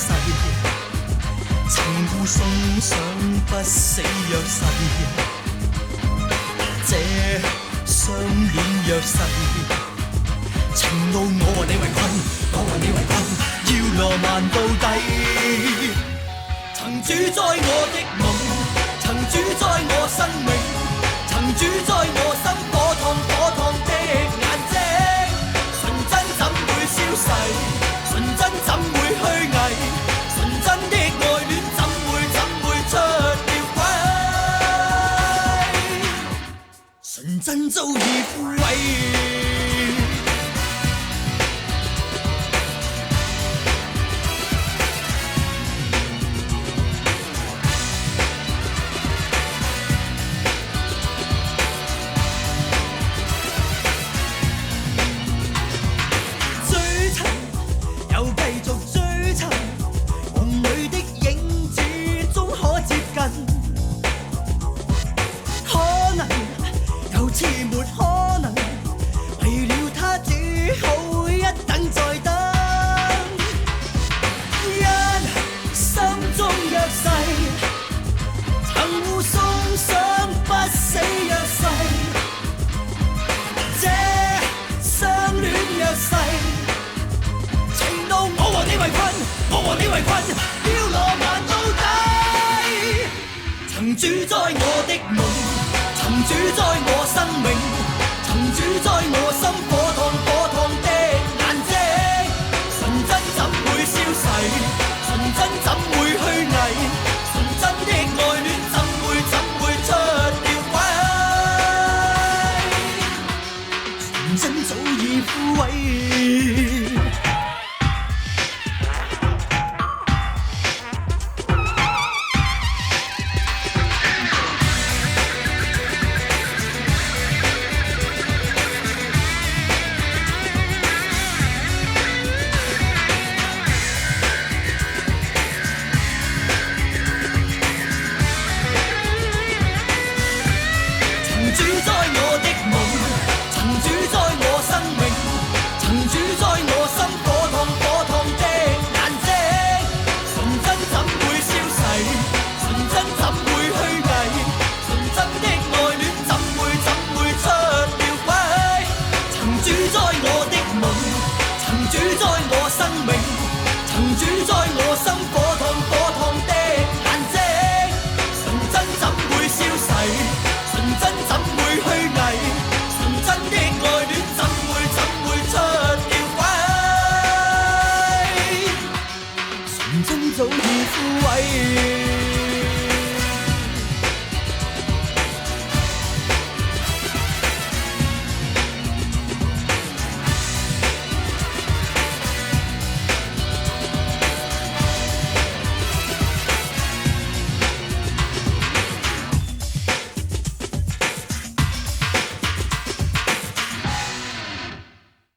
誓，曾互送上不死約誓，這相戀約誓，情路我和你為困，我和你為困，要浪漫到底。曾主宰我的夢，曾主宰我生命，曾主宰我心火燙火燙的眼睛。純真怎會消逝？純真怎會虛偽？純真的愛戀怎會出了軌？純真早已枯萎。曾主宰我的夢，曾主宰我生命，曾主宰我心火燙的眼睛。純真怎會消逝？純真怎會虛偽？純真的愛戀怎會出了軌？純真早已枯萎。主宰